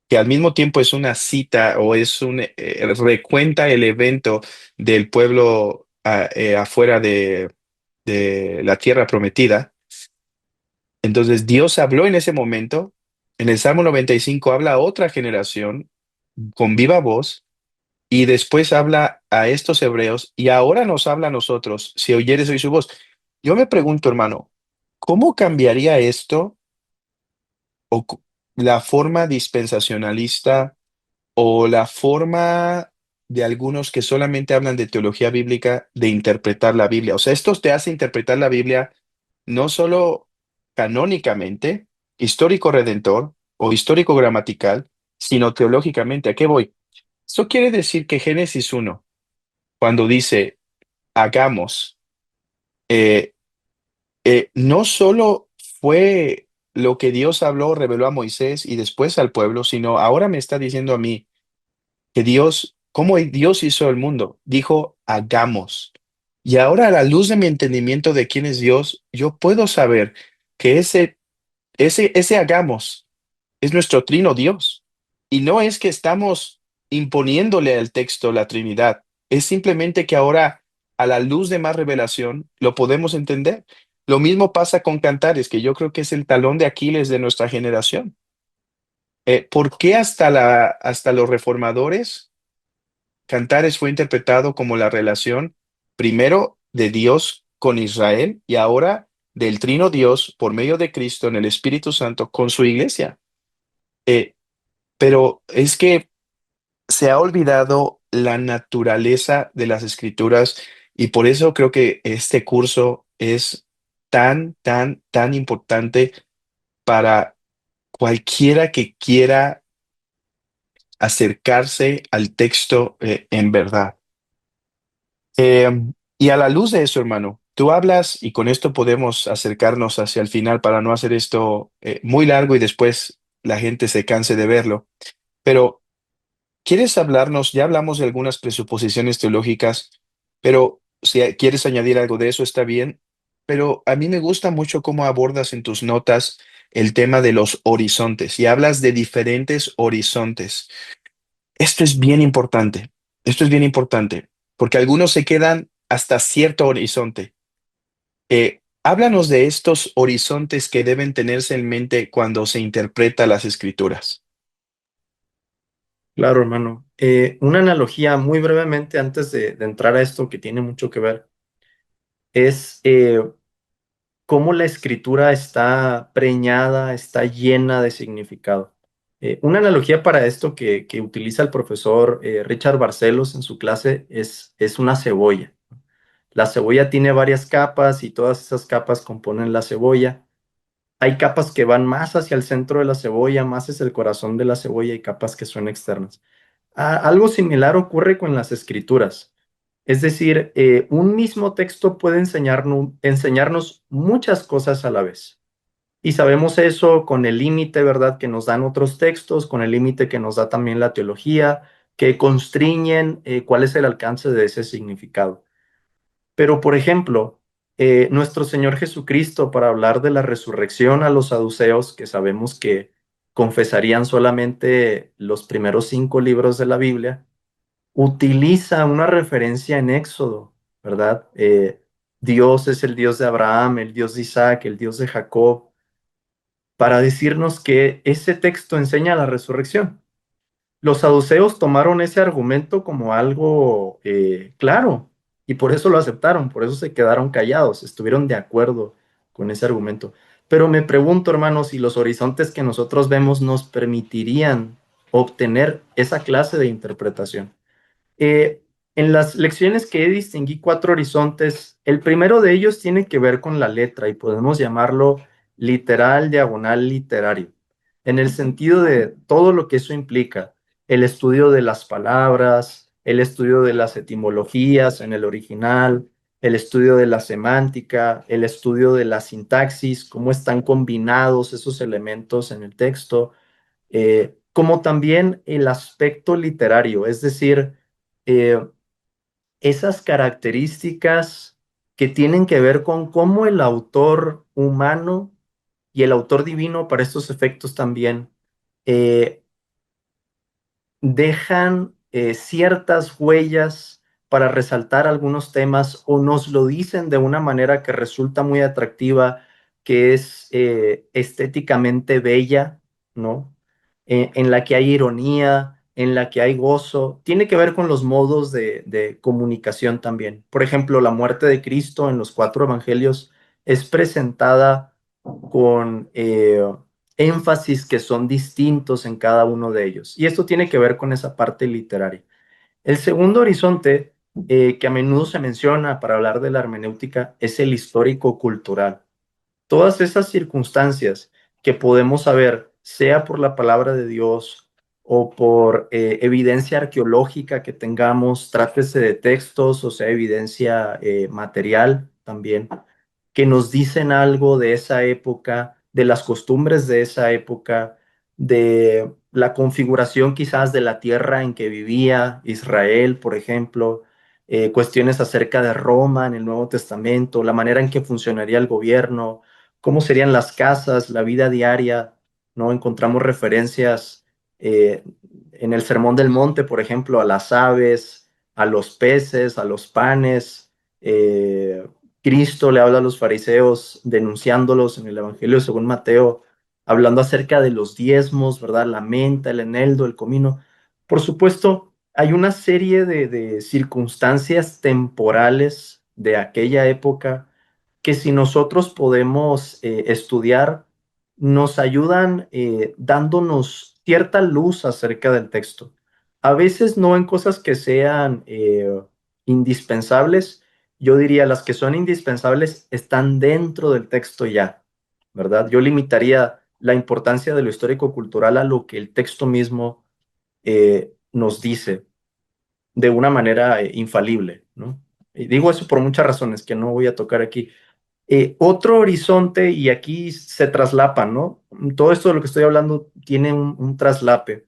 que al mismo tiempo es una cita o es recuenta el evento del pueblo afuera de la tierra prometida. Entonces Dios habló en ese momento. En el Salmo 95 habla a otra generación con viva voz y después habla a estos hebreos y ahora nos habla a nosotros, si oyeres hoy su voz. Yo me pregunto, hermano, ¿cómo cambiaría esto o la forma dispensacionalista o la forma de algunos que solamente hablan de teología bíblica de interpretar la Biblia? O sea, esto te hace interpretar la Biblia no solo canónicamente, histórico redentor o histórico gramatical, sino teológicamente. ¿A qué voy? Eso quiere decir que Génesis 1, cuando dice hagamos, eh, no solo fue lo que Dios habló, reveló a Moisés y después al pueblo, sino ahora me está diciendo a mí que Dios, cómo Dios hizo el mundo, dijo, hagamos. Y ahora a la luz de mi entendimiento de quién es Dios, yo puedo saber que ese hagamos es nuestro trino Dios. Y no es que estamos imponiéndole al texto la Trinidad, es simplemente que ahora a la luz de más revelación lo podemos entender. Lo mismo pasa con Cantares, que yo creo que es el talón de Aquiles de nuestra generación. ¿Por qué hasta los reformadores Cantares fue interpretado como la relación primero de Dios con Israel y ahora del Trino Dios por medio de Cristo en el Espíritu Santo con su iglesia? Eh, pero es que se ha olvidado la naturaleza de las escrituras y por eso creo que este curso es tan, tan, tan importante para cualquiera que quiera acercarse al texto en verdad. Eh, y a la luz de eso, hermano, tú hablas y con esto podemos acercarnos hacia el final para no hacer esto muy largo y después la gente se canse de verlo. Pero, ¿quieres hablarnos? Ya hablamos de algunas presuposiciones teológicas, pero si quieres añadir algo de eso, está bien. Pero a mí me gusta mucho cómo abordas en tus notas el tema de los horizontes y hablas de diferentes horizontes. Esto es bien importante. Esto es bien importante, porque algunos se quedan hasta cierto horizonte. Háblanos de estos horizontes que deben tenerse en mente cuando se interpreta las escrituras. Claro, hermano. Una analogía muy brevemente antes de entrar a esto que tiene mucho que ver es cómo la escritura está preñada, está llena de significado. Una analogía para esto que utiliza el profesor Richard Barcelos en su clase es una cebolla. La cebolla tiene varias capas y todas esas capas componen la cebolla. Hay capas que van más hacia el centro de la cebolla, más hacia el corazón de la cebolla y capas que son externas. Algo similar ocurre con las escrituras. Es decir, un mismo texto puede enseñarnos muchas cosas a la vez. Y sabemos eso con el límite, ¿verdad?, que nos dan otros textos, con el límite que nos da también la teología, que constriñen cuál es el alcance de ese significado. Pero, por ejemplo, nuestro Señor Jesucristo, para hablar de la resurrección a los saduceos, que sabemos que confesarían solamente los primeros 5 libros de la Biblia, utiliza una referencia en Éxodo, ¿verdad? Dios es el Dios de Abraham, el Dios de Isaac, el Dios de Jacob, para decirnos que ese texto enseña la resurrección. Los saduceos tomaron ese argumento como algo claro y por eso lo aceptaron, por eso se quedaron callados, estuvieron de acuerdo con ese argumento. Pero me pregunto, hermanos, si los horizontes que nosotros vemos nos permitirían obtener esa clase de interpretación. Eh, en las lecciones que distinguí 4 horizontes. El primero de ellos tiene que ver con la letra y podemos llamarlo literal, diagonal, literario, en el sentido de todo lo que eso implica, el estudio de las palabras, el estudio de las etimologías en el original, el estudio de la semántica, el estudio de la sintaxis, cómo están combinados esos elementos en el texto, como también el aspecto literario, es decir, eh, esas características que tienen que ver con cómo el autor humano y el autor divino para estos efectos también eh, dejan ciertas huellas para resaltar algunos temas o nos lo dicen de una manera que resulta muy atractiva, que es estéticamente bella, ¿no? En la que hay ironía, en la que hay gozo. Tiene que ver con los modos de comunicación también. Por ejemplo, la muerte de Cristo en los 4 evangelios es presentada con énfasis que son distintos en cada uno de ellos. Y esto tiene que ver con esa parte literaria. El segundo horizonte que a menudo se menciona para hablar de la hermenéutica es el histórico-cultural. Todas esas circunstancias que podemos saber, sea por la palabra de Dios o por evidencia arqueológica que tengamos, trátese de textos o sea evidencia material también, que nos dicen algo de esa época, de las costumbres de esa época, de la configuración quizás de la tierra en que vivía Israel, por ejemplo, cuestiones acerca de Roma en el Nuevo Testamento, la manera en que funcionaría el gobierno, cómo serían las casas, la vida diaria, ¿no? Encontramos referencias eh, en el Sermón del Monte, por ejemplo, a las aves, a los peces, a los panes. Cristo le habla a los fariseos denunciándolos en el Evangelio según Mateo, hablando acerca de los diezmos, ¿verdad? La menta, el eneldo, el comino. Por supuesto, hay una serie de circunstancias temporales de aquella época que si nosotros podemos estudiar, nos ayudan dándonos cierta luz acerca del texto. A veces no en cosas que sean indispensables. Yo diría las que son indispensables están dentro del texto ya, ¿verdad? Yo limitaría la importancia de lo histórico-cultural a lo que el texto mismo nos dice de una manera infalible, ¿no? Y digo eso por muchas razones que no voy a tocar aquí. Otro horizonte, y aquí se traslapan, ¿no? Todo esto de lo que estoy hablando tiene un traslape,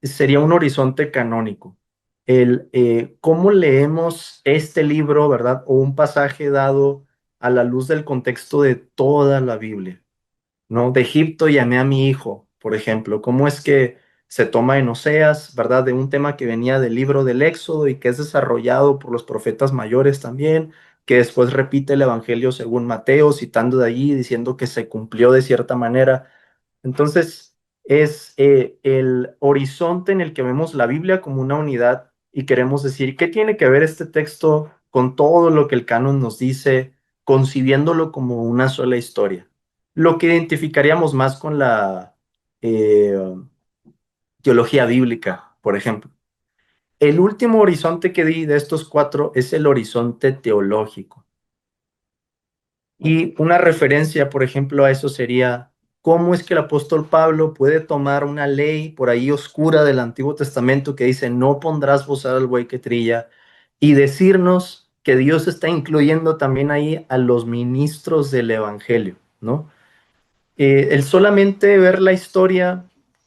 sería un horizonte canónico. Cómo leemos este libro, ¿verdad? O un pasaje dado a la luz del contexto de toda la Biblia. ¿No? De Egipto llamé a mi hijo, por ejemplo. ¿Cómo es que se toma en Oseas, ¿verdad? De un tema que venía del libro del Éxodo y que es desarrollado por los profetas mayores también, que después repite el Evangelio según Mateo, citando de allí, diciendo que se cumplió de cierta manera. Entonces, es el horizonte en el que vemos la Biblia como una unidad y queremos decir, ¿qué tiene que ver este texto con todo lo que el canon nos dice, concibiéndolo como una sola historia? Lo que identificaríamos más con la eh, teología bíblica, por ejemplo. El último horizonte que di de estos cuatro es el horizonte teológico. Y una referencia, por ejemplo, a eso sería cómo es que el apóstol Pablo puede tomar una ley por ahí oscura del Antiguo Testamento que dice, no pondrás bozal al buey que trilla, y decirnos que Dios está incluyendo también ahí a los ministros del Evangelio, ¿no? El solamente ver la historia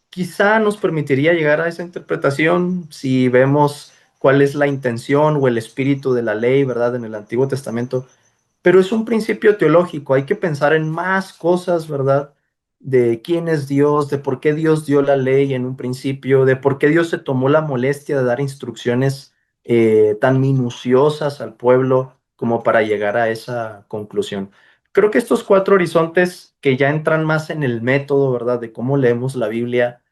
quizá nos permitiría llegar a esa interpretación si vemos cuál es la intención o el espíritu de la ley, ¿verdad? En el Antiguo Testamento, pero es un principio teológico, hay que pensar en más cosas, ¿verdad? De quién es Dios, de por qué Dios dio la ley en un principio, de por qué Dios se tomó la molestia de dar instrucciones tan minuciosas al pueblo como para llegar a esa conclusión. Creo que estos cuatro horizontes que ya entran más en el método, ¿verdad? De cómo leemos la Biblia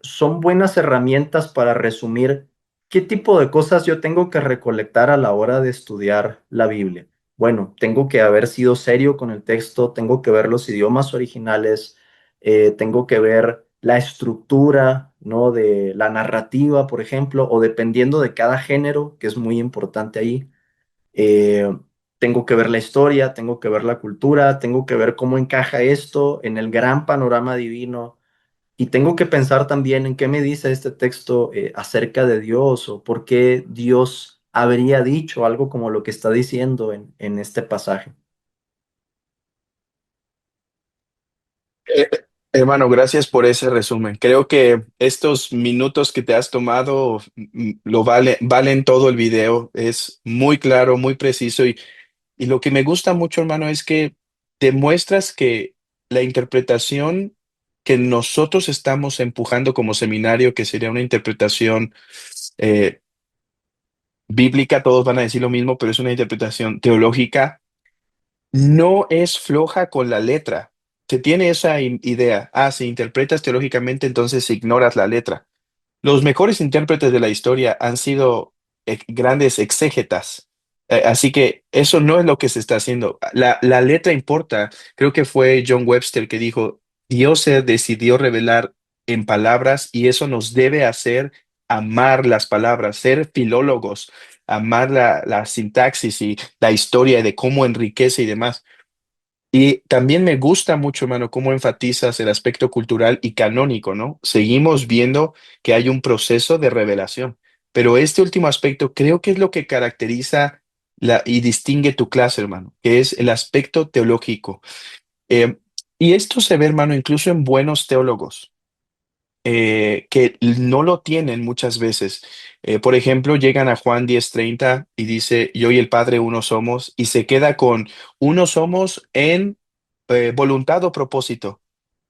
son buenas herramientas para resumir qué tipo de cosas yo tengo que recolectar a la hora de estudiar la Biblia. Bueno, tengo que haber sido serio con el texto, tengo que ver los idiomas originales, tengo que ver la estructura, ¿no? De la narrativa, por ejemplo, o dependiendo de cada género, que es muy importante ahí. Eh, Tengo que ver la historia, tengo que ver la cultura, tengo que ver cómo encaja esto en el gran panorama divino y tengo que pensar también en qué me dice este texto acerca de Dios o por qué Dios habría dicho algo como lo que está diciendo en este pasaje. Eh, Hermano, gracias por ese resumen. Creo que estos minutos que te has tomado valen todo el video. Es muy claro, muy preciso y lo que me gusta mucho, hermano, es que demuestras que la interpretación que nosotros estamos empujando como seminario, que sería una interpretación eh, bíblica, todos van a decir lo mismo, pero es una interpretación teológica, no es floja con la letra. Se tiene esa idea, si interpretas teológicamente, entonces ignoras la letra. Los mejores intérpretes de la historia han sido grandes exégetas. Así que eso no es lo que se está haciendo. La letra importa. Creo que fue John Webster que dijo, Dios se decidió revelar en palabras y eso nos debe hacer amar las palabras, ser filólogos, amar la sintaxis y la historia de cómo enriquece y demás. Y también me gusta mucho, hermano, cómo enfatizas el aspecto cultural y canónico, ¿no? Seguimos viendo que hay un proceso de revelación, pero este último aspecto creo que es lo que caracteriza y distingue tu clase, hermano, que es el aspecto teológico. Eh, y esto se ve, hermano, incluso en buenos teólogos que no lo tienen muchas veces. Por ejemplo, llegan a Juan 10:30 y dice, yo y el Padre uno somos, y se queda con uno somos en voluntad o propósito.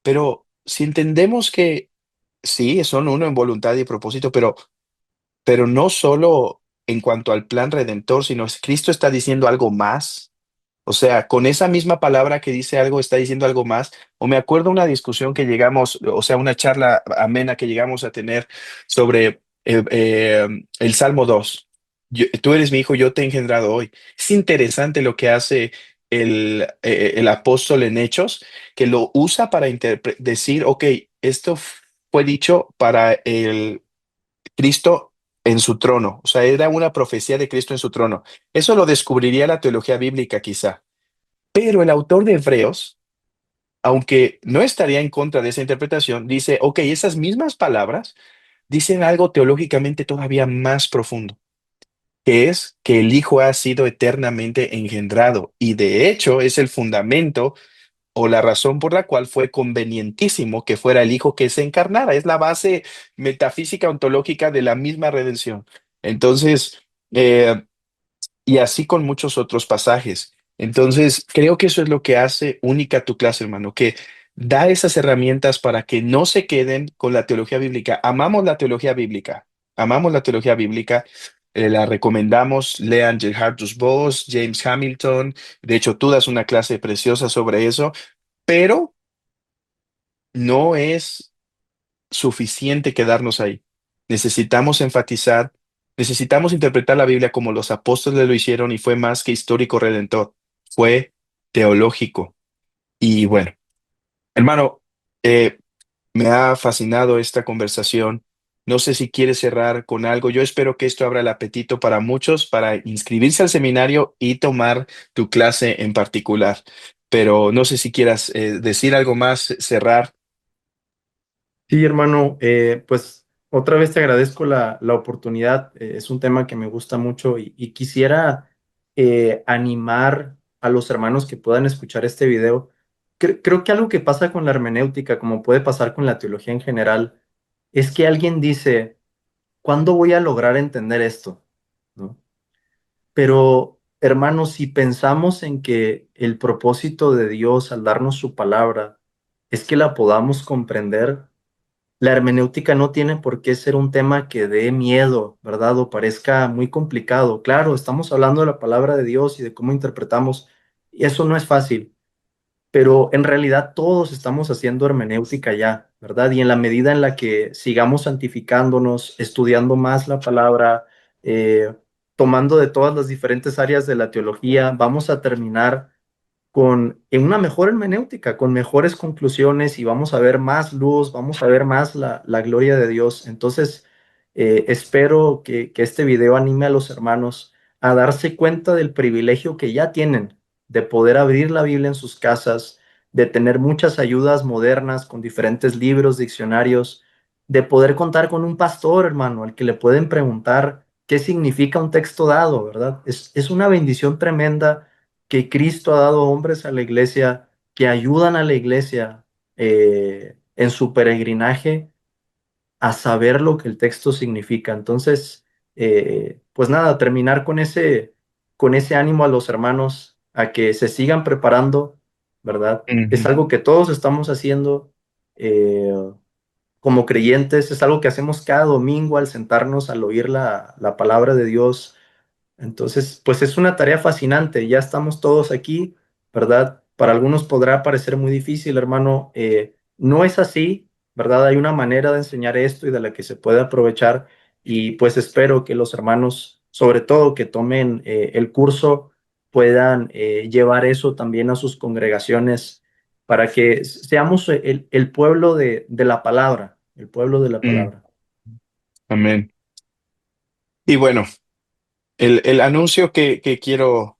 Pero si entendemos que sí, son uno en voluntad y propósito, pero no solo en cuanto al plan redentor, sino que Cristo está diciendo algo más. O sea, con esa misma palabra que dice algo, está diciendo algo más. O me acuerdo una discusión que llegamos, o sea, una charla amena que llegamos a tener sobre el Salmo 2. Tú eres mi hijo, yo te he engendrado hoy. Es interesante lo que hace el apóstol en Hechos, que lo usa para decir, ok, esto fue dicho para Cristo en su trono, o sea, era una profecía de Cristo en su trono. Eso lo descubriría la teología bíblica quizá, pero el autor de Hebreos, aunque no estaría en contra de esa interpretación, dice, ok, esas mismas palabras dicen algo teológicamente todavía más profundo, que es que el Hijo ha sido eternamente engendrado y de hecho es el fundamento o la razón por la cual fue convenientísimo que fuera el Hijo que se encarnara. Es la base metafísica ontológica de la misma redención. Entonces, y así con muchos otros pasajes. Entonces, creo que eso es lo que hace única tu clase, hermano, que da esas herramientas para que no se queden con la teología bíblica. Amamos la teología bíblica, la recomendamos, lean Gerhardus Voss, James Hamilton, de hecho tú das una clase preciosa sobre eso, pero no es suficiente quedarnos ahí. Necesitamos enfatizar, necesitamos interpretar la Biblia como los apóstoles lo hicieron y fue más que histórico redentor, fue teológico. Y bueno, hermano, eh, me ha fascinado esta conversación. No sé si quieres cerrar con algo. Yo espero que esto abra el apetito para muchos para inscribirse al seminario y tomar tu clase en particular. Pero no sé si quieras decir algo más, cerrar. Sí, hermano, pues otra vez te agradezco la oportunidad. Es un tema que me gusta mucho y quisiera animar a los hermanos que puedan escuchar este video. Creo que algo que pasa con la hermenéutica, como puede pasar con la teología en general, es que alguien dice, ¿cuándo voy a lograr entender esto? ¿No? Pero, hermanos, si pensamos en que el propósito de Dios al darnos su palabra es que la podamos comprender, la hermenéutica no tiene por qué ser un tema que dé miedo, ¿verdad? O parezca muy complicado. Claro, estamos hablando de la palabra de Dios y de cómo interpretamos, y eso no es fácil, pero en realidad todos estamos haciendo hermenéutica ya, ¿verdad? Y en la medida en la que sigamos santificándonos, estudiando más la palabra, eh, tomando de todas las diferentes áreas de la teología, vamos a terminar en una mejor hermenéutica, con mejores conclusiones y vamos a ver más luz, vamos a ver más la gloria de Dios. Entonces, espero que este video anime a los hermanos a darse cuenta del privilegio que ya tienen de poder abrir la Biblia en sus casas, de tener muchas ayudas modernas con diferentes libros, diccionarios, de poder contar con un pastor, hermano, al que le pueden preguntar qué significa un texto dado, ¿verdad? Es una bendición tremenda que Cristo ha dado hombres a la iglesia que ayudan a la iglesia en su peregrinaje a saber lo que el texto significa. Entonces, pues nada, terminar con ese ánimo a los hermanos a que se sigan preparando, ¿verdad? Es Ujú, algo que todos estamos haciendo como creyentes, es algo que hacemos cada domingo al sentarnos al oír la palabra de Dios. Entonces, pues es una tarea fascinante. Ya estamos todos aquí, ¿verdad? Para algunos podrá parecer muy difícil, hermano. No es así, ¿verdad? Hay una manera de enseñar esto y de la que se puede aprovechar. Y pues espero que los hermanos, sobre todo que tomen el curso, puedan llevar eso también a sus congregaciones para que seamos el pueblo de la palabra, el pueblo de la mm, palabra. amén. Y bueno, el anuncio que quiero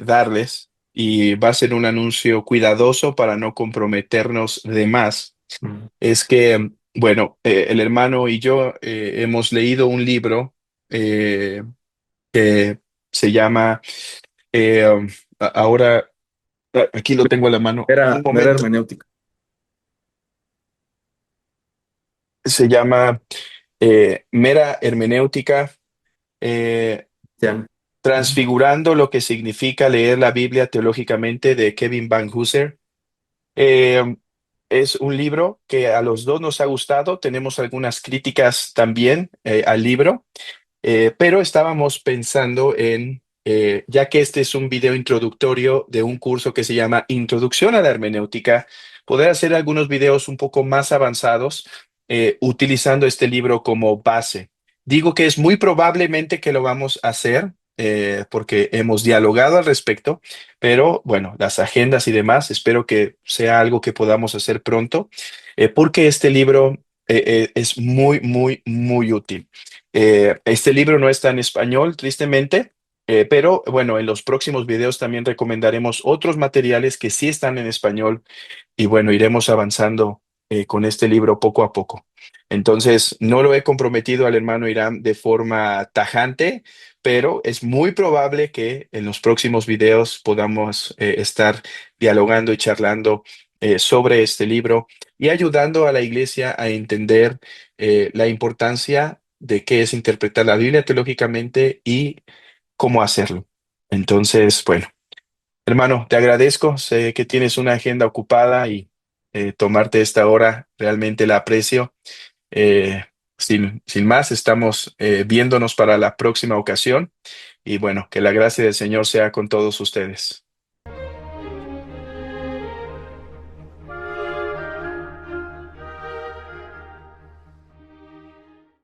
darles, y va a ser un anuncio cuidadoso para no comprometernos de más, Mm. es que, bueno, el hermano y yo hemos leído un libro eh, que se llama, ahora, aquí lo tengo a la mano, un Mera momento, hermenéutica. se llama Mera Hermenéutica. eh, Ya. Ujú. Transfigurando lo que significa leer la Biblia teológicamente de Kevin Van Hooser. Eh, es un libro que a los dos nos ha gustado. Tenemos algunas críticas también al libro. Pero estábamos pensando en, ya que este es un video introductorio de un curso que se llama Introducción a la Hermenéutica, poder hacer algunos videos un poco más avanzados utilizando este libro como base. Digo que es muy probablemente que lo vamos a hacer porque hemos dialogado al respecto, pero bueno, las agendas y demás, espero que sea algo que podamos hacer pronto, porque este libro es muy, muy, muy útil. Este libro no está en español, tristemente, pero bueno, en los próximos videos también recomendaremos otros materiales que sí están en español y bueno, iremos avanzando con este libro poco a poco. Entonces, no lo he comprometido al hermano Irán de forma tajante, pero es muy probable que en los próximos videos podamos estar dialogando y charlando sobre este libro y ayudando a la iglesia a entender la importancia de qué es interpretar la Biblia teológicamente y cómo hacerlo. Entonces, bueno. Hermano, te agradezco. Sé que tienes una agenda ocupada y tomarte esta hora realmente la aprecio. Eh, sin más, estamos viéndonos para la próxima ocasión y bueno, que la gracia del Señor sea con todos ustedes.